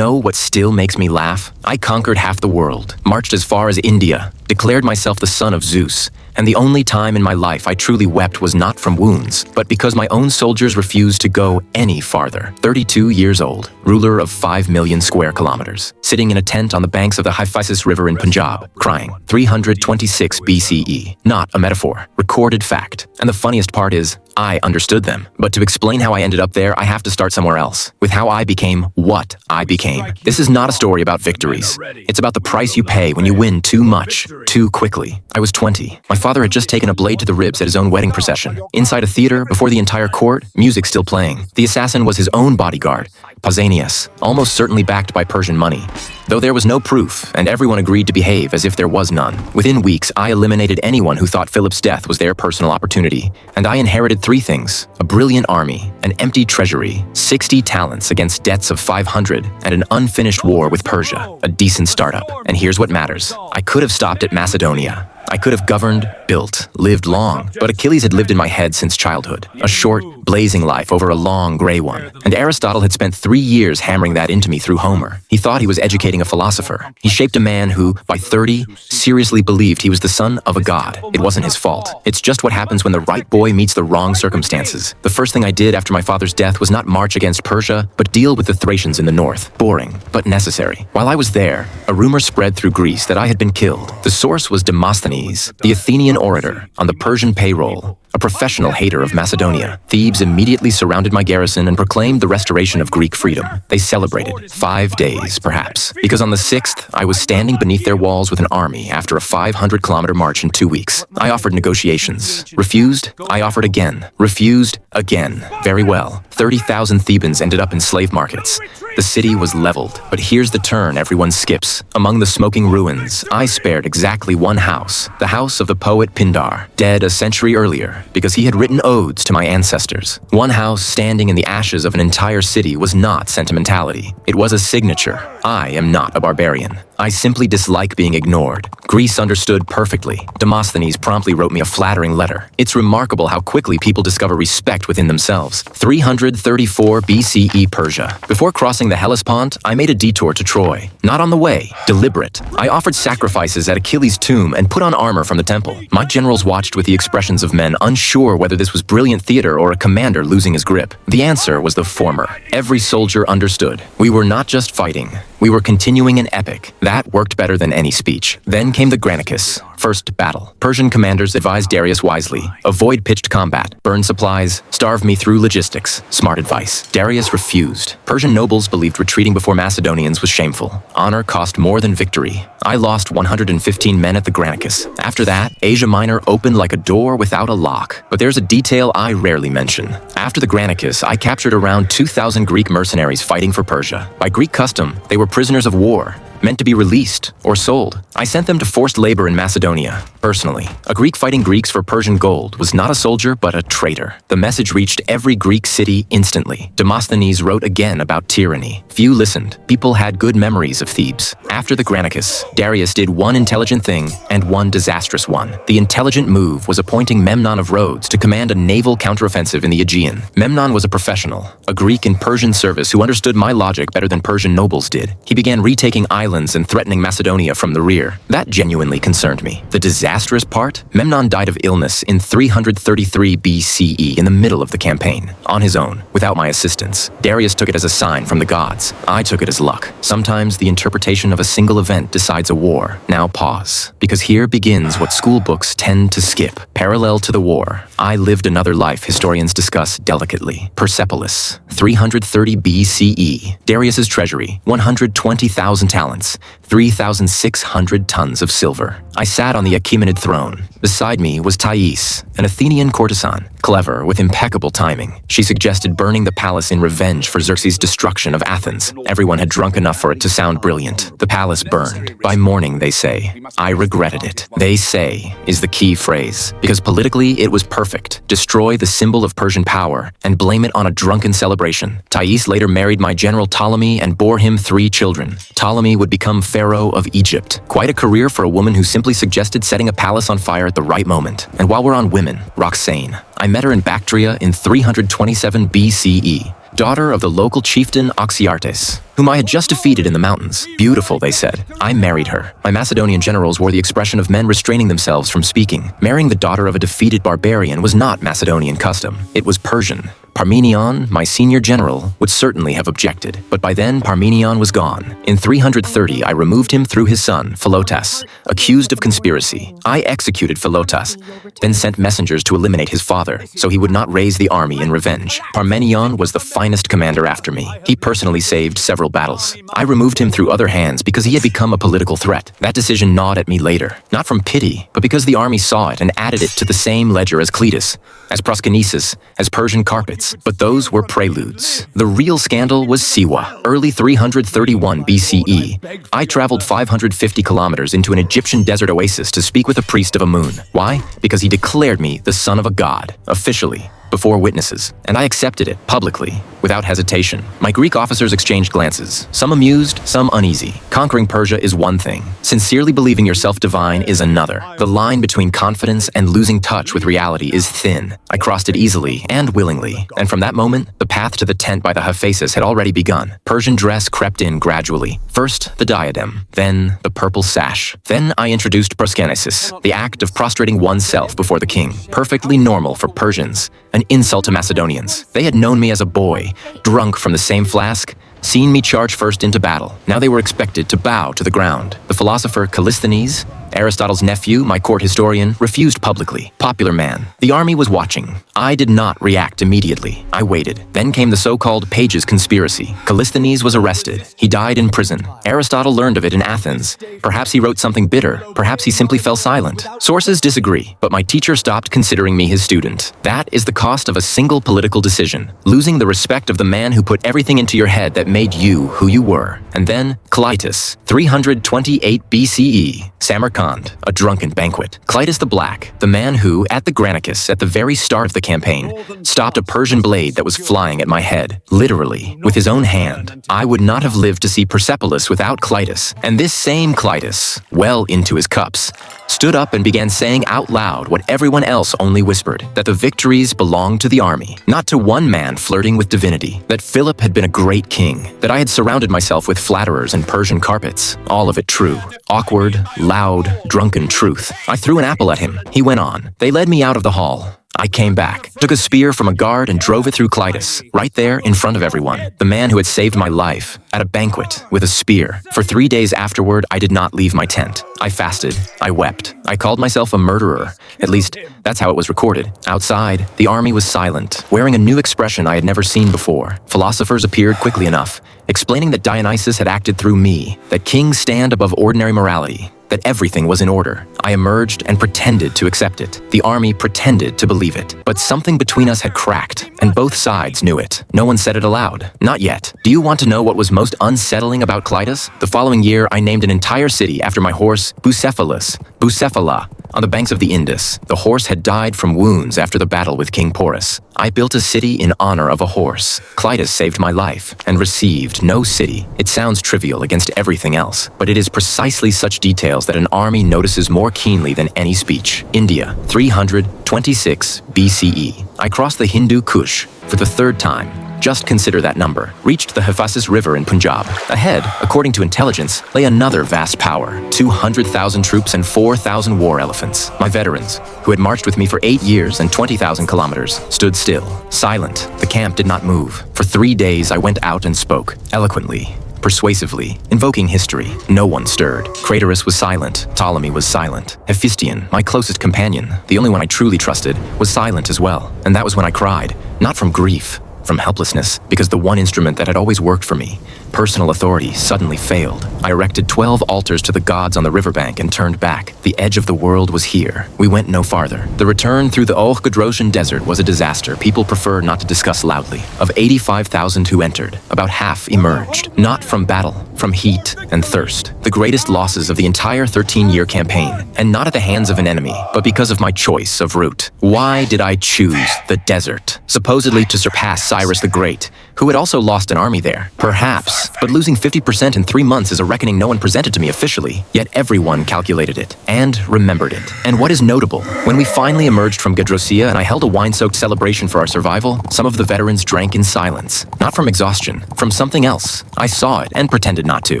know what still makes me laugh? I conquered half the world, marched as far as India, declared myself the son of Zeus, and the only time in my life I truly wept was not from wounds, but because my own soldiers refused to go any farther. 32 years old, ruler of 5 million square kilometers, sitting in a tent on the banks of the Hyphasis River in Punjab, crying. 326 BCE. Not a metaphor. Recorded fact. And the funniest part is, I understood them. But to explain how I ended up there, I have to start somewhere else, with how I became what I became. This is not a story about victories. It's about the price you pay when you win too much, too quickly. I was 20. My father had just taken a blade to the ribs at his own wedding procession. Inside a theater, before the entire court, music still playing. The assassin was his own bodyguard, Pausanias, almost certainly backed by Persian money. Though there was no proof, and everyone agreed to behave as if there was none. Within weeks, I eliminated anyone who thought Philip's death was their personal opportunity, and I inherited 3 things: a brilliant army, an empty treasury, 60 talents against debts of 500, and an unfinished war with Persia, a decent startup. And here's what matters. I could have stopped at Macedonia. I could have governed, built, lived long, but Achilles had lived in my head since childhood. A short, blazing life over a long, gray one. And Aristotle had spent 3 years hammering that into me through Homer. He thought he was educating a philosopher. He shaped a man who, by 30, seriously believed he was the son of a god. It wasn't his fault. It's just what happens when the right boy meets the wrong circumstances. The first thing I did after my father's death was not march against Persia, but deal with the Thracians in the north. Boring, but necessary. While I was there, a rumor spread through Greece that I had been killed. The source was Demosthenes, the Athenian orator, on the Persian payroll, a professional hater of Macedonia. Thebes immediately surrounded my garrison and proclaimed the restoration of Greek freedom. They celebrated 5 days, perhaps, because on the 6th, I was standing beneath their walls with an army after a 500-kilometer march in 2 weeks. I offered negotiations. Refused. I offered again. Refused again. Very well. 30,000 Thebans ended up in slave markets. The city was leveled. But here's the turn everyone skips. Among the smoking ruins, I spared exactly one house, the house of the poet Pindar, dead a century earlier, because he had written odes to my ancestors. One house standing in the ashes of an entire city was not sentimentality. It was a signature. I am not a barbarian. I simply dislike being ignored. Greece understood perfectly. Demosthenes promptly wrote me a flattering letter. It's remarkable how quickly people discover respect within themselves. 334 BCE Persia. Before crossing the Hellespont, I made a detour to Troy. Not on the way. Deliberate. I offered sacrifices at Achilles' tomb and put on armor from the temple. My generals watched with the expressions of men unsure whether this was brilliant theater or a commander losing his grip. The answer was the former. Every soldier understood. We were not just fighting. We were continuing an epic. That worked better than any speech. Then came the Granicus. First battle. Persian commanders advised Darius wisely. Avoid pitched combat. Burn supplies. Starve me through logistics. Smart advice. Darius refused. Persian nobles believed retreating before Macedonians was shameful. Honor cost more than victory. I lost 115 men at the Granicus. After that, Asia Minor opened like a door without a lock. But there's a detail I rarely mention. After the Granicus, I captured around 2,000 Greek mercenaries fighting for Persia. By Greek custom, they were prisoners of war, meant to be released or sold. I sent them to forced labor in Macedonia, personally. A Greek fighting Greeks for Persian gold was not a soldier but a traitor. The message reached every Greek city instantly. Demosthenes wrote again about tyranny. Few listened. People had good memories of Thebes. After the Granicus, Darius did one intelligent thing and one disastrous one. The intelligent move was appointing Memnon of Rhodes to command a naval counteroffensive in the Aegean. Memnon was a professional, a Greek in Persian service who understood my logic better than Persian nobles did. He began retaking islands and threatening Macedonia from the rear. That genuinely concerned me. The disastrous part? Memnon died of illness in 333 BCE in the middle of the campaign, on his own, without my assistance. Darius took it as a sign from the gods. I took it as luck. Sometimes the interpretation of a single event decides a war. Now pause, because here begins what school books tend to skip. Parallel to the war, I lived another life historians discuss delicately. Persepolis, 330 BCE. Darius's treasury, 120,000 talents, 3,600 tons of silver. I sat on the Achaemenid throne. Beside me was Thais, an Athenian courtesan, clever with impeccable timing. She suggested burning the palace in revenge for Xerxes' destruction of Athens. Everyone had drunk enough for it to sound brilliant. The palace burned. By morning, they say. I regretted it. They say is the key phrase, because politically it was perfect. Destroy the symbol of Persian power and blame it on a drunken celebration. Thais later married my general Ptolemy and bore him 3 children. Ptolemy would become pharaoh of Egypt. Quite a career for a woman who simply suggested setting a palace on fire at the right moment. And while we're on women, Roxane. I met her in Bactria in 327 BCE, daughter of the local chieftain Oxyartes, who whom I had just defeated in the mountains. Beautiful, they said. I married her. My Macedonian generals wore the expression of men restraining themselves from speaking. Marrying the daughter of a defeated barbarian was not Macedonian custom. It was Persian. Parmenion, my senior general, would certainly have objected, but by then Parmenion was gone. In 330, I removed him through his son, Philotas, accused of conspiracy. I executed Philotas, then sent messengers to eliminate his father, so he would not raise the army in revenge. Parmenion was the finest commander after me. He personally saved several battles. I removed him through other hands because he had become a political threat. That decision gnawed at me later, not from pity, but because the army saw it and added it to the same ledger as Cletus, as Proskonesus, as Persian carpets. But those were preludes. The real scandal was Siwa, early 331 BCE. I traveled 550 kilometers into an Egyptian desert oasis to speak with a priest of Amun. Why? Because he declared me the son of a god, officially, before witnesses, and I accepted it publicly, without hesitation. My Greek officers exchanged glances, some amused, some uneasy. Conquering Persia is one thing. Sincerely believing yourself divine is another. The line between confidence and losing touch with reality is thin. I crossed it easily and willingly, and from that moment, the path to the tent by the Hephaestus had already begun. Persian dress crept in gradually. First, the diadem, then the purple sash. Then I introduced proskenesis, the act of prostrating oneself before the king, perfectly normal for Persians. An insult to Macedonians. They had known me as a boy, drunk from the same flask, seen me charge first into battle. Now they were expected to bow to the ground. The philosopher Callisthenes, Aristotle's nephew, my court historian, refused publicly. Popular man. The army was watching. I did not react immediately. I waited. Then came the so-called Pages conspiracy. Callisthenes was arrested. He died in prison. Aristotle learned of it in Athens. Perhaps he wrote something bitter. Perhaps he simply fell silent. Sources disagree, but my teacher stopped considering me his student. That is the cost of a single political decision. Losing the respect of the man who put everything into your head that made you who you were. And then, Clytus, 328 BCE, Samarkand, a drunken banquet. Clytus the Black, the man who, at the Granicus, at the very start of the campaign, stopped a Persian blade that was flying at my head, literally, with his own hand. I would not have lived to see Persepolis without Clytus. And this same Clytus, well into his cups, stood up and began saying out loud what everyone else only whispered, that the victories belonged to the army, not to one man flirting with divinity, that Philip had been a great king, that I had surrounded myself with flatterers and Persian carpets, all of it true. Awkward, loud, drunken truth. I threw an apple at him. He went on. They led me out of the hall. I came back, took a spear from a guard and drove it through Clytus, right there in front of everyone. The man who had saved my life, at a banquet, with a spear. For 3 days afterward, I did not leave my tent. I fasted. I wept. I called myself a murderer. At least, that's how it was recorded. Outside, the army was silent, wearing a new expression I had never seen before. Philosophers appeared quickly enough, explaining that Dionysus had acted through me, that kings stand above ordinary morality, that everything was in order. I emerged and pretended to accept it. The army pretended to believe it. But something between us had cracked, and both sides knew it. No one said it aloud. Not yet. Do you want to know what was most unsettling about Clytus? The following year, I named an entire city after my horse, Bucephalus, Bucephala, on the banks of the Indus. The horse had died from wounds after the battle with King Porus. I built a city in honor of a horse. Clytus saved my life and received no city. It sounds trivial against everything else, but it is precisely such details that an army notices more keenly than any speech. India, 326 BCE. I crossed the Hindu Kush for the third time. Just consider that number. Reached the Hephaestus River in Punjab. Ahead, according to intelligence, lay another vast power. 200,000 troops and 4,000 war elephants. My veterans, who had marched with me for 8 years and 20,000 kilometers, stood still, silent. The camp did not move. For 3 days, I went out and spoke, eloquently, persuasively, invoking history. No one stirred. Craterus was silent. Ptolemy was silent. Hephaestion, my closest companion, the only one I truly trusted, was silent as well. And that was when I cried, not from grief, from helplessness, because the one instrument that had always worked for me, personal authority, suddenly failed. I erected 12 altars to the gods on the riverbank and turned back. The edge of the world was here. We went no farther. The return through the Gedrosian desert was a disaster people prefer not to discuss loudly. Of 85,000 who entered, about half emerged, not from battle, from heat and thirst. The greatest losses of the entire 13-year campaign, and not at the hands of an enemy, but because of my choice of route. Why did I choose the desert? Supposedly to surpass Cyrus the Great, who had also lost an army there. Perhaps, but losing 50% in 3 months is a reckoning no one presented to me officially. Yet everyone calculated it and remembered it. And what is notable, when we finally emerged from Gedrosia and I held a wine-soaked celebration for our survival, some of the veterans drank in silence. Not from exhaustion, from something else. I saw it and pretended not to.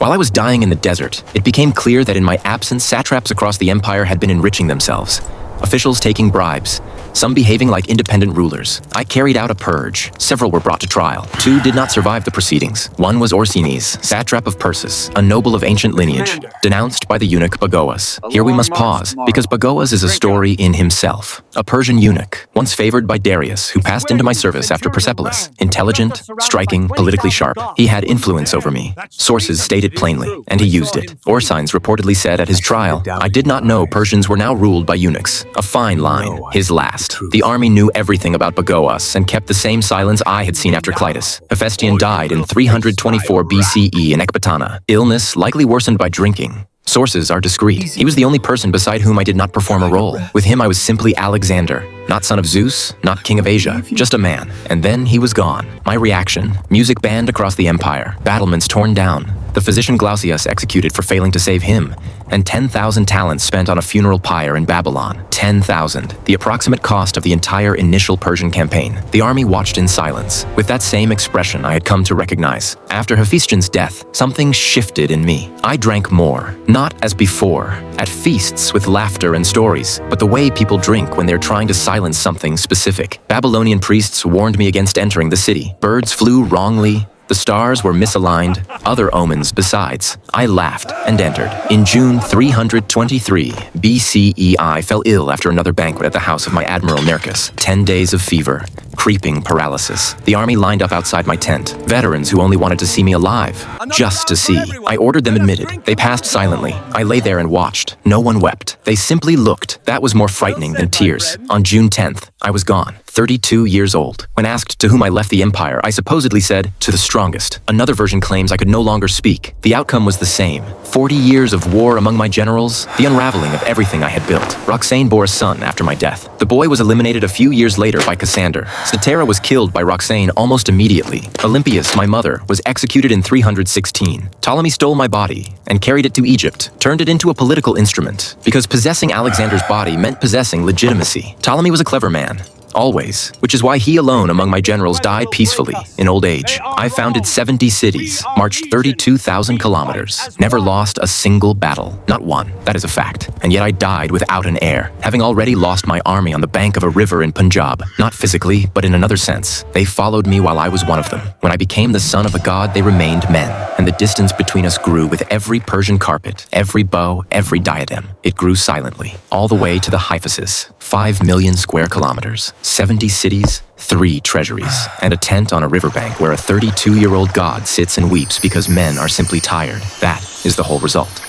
While I was dying in the desert, it became clear that in my absence, satraps across the empire had been enriching themselves. Officials taking bribes, some behaving like independent rulers. I carried out a purge. Several were brought to trial. 2 did not survive the proceedings. One was Orsines, satrap of Persis, a noble of ancient lineage, denounced by the eunuch Bagoas. Here we must pause, because Bagoas is a story in himself. A Persian eunuch, once favored by Darius, who passed into my service after Persepolis. Intelligent, striking, politically sharp. He had influence over me. Sources state it plainly, and he used it. Orsines reportedly said at his trial, "I did not know Persians were now ruled by eunuchs." A fine line. His last. The army knew everything about Bagoas and kept the same silence I had seen after Clitus. Hephaestion died in 324 BCE in Ecbatana. Illness likely worsened by drinking. Sources are discreet. He was the only person beside whom I did not perform a role. With him I was simply Alexander. Not son of Zeus, not king of Asia, just a man. And then he was gone. My reaction, music banned across the empire, battlements torn down, the physician Glaucias executed for failing to save him, and 10,000 talents spent on a funeral pyre in Babylon. 10,000, the approximate cost of the entire initial Persian campaign. The army watched in silence, with that same expression I had come to recognize. After Hephaestion's death, something shifted in me. I drank more, not as before, at feasts with laughter and stories, but the way people drink when they're trying to silence something specific. Babylonian priests warned me against entering the city. Birds flew wrongly. The stars were misaligned, other omens besides. I laughed and entered. In June 323 BCE, I fell ill after another banquet at the house of my Admiral Nearchus. 10 days of fever, creeping paralysis. The army lined up outside my tent. Veterans who only wanted to see me alive, just to see. I ordered them admitted. They passed silently. I lay there and watched. No one wept. They simply looked. That was more frightening than tears. On June 10th, I was gone. 32 years old. When asked to whom I left the empire, I supposedly said, to the strongest. Another version claims I could no longer speak. The outcome was the same. 40 years of war among my generals, the unraveling of everything I had built. Roxane bore a son after my death. The boy was eliminated a few years later by Cassander. Statera was killed by Roxane almost immediately. Olympias, my mother, was executed in 316. Ptolemy stole my body and carried it to Egypt, turned it into a political instrument, because possessing Alexander's body meant possessing legitimacy. Ptolemy was a clever man. Always, which is why he alone among my generals died peacefully, in old age. I founded 70 cities, marched 32,000 kilometers, never lost a single battle, not one, that is a fact. And yet I died without an heir, having already lost my army on the bank of a river in Punjab. Not physically, but in another sense. They followed me while I was one of them. When I became the son of a god, they remained men, and the distance between us grew with every Persian carpet, every bow, every diadem. It grew silently, all the way to the Hyphasis, 5 million square kilometers. 70 cities, 3 treasuries, and a tent on a riverbank where a 32-year-old god sits and weeps because men are simply tired. That is the whole result.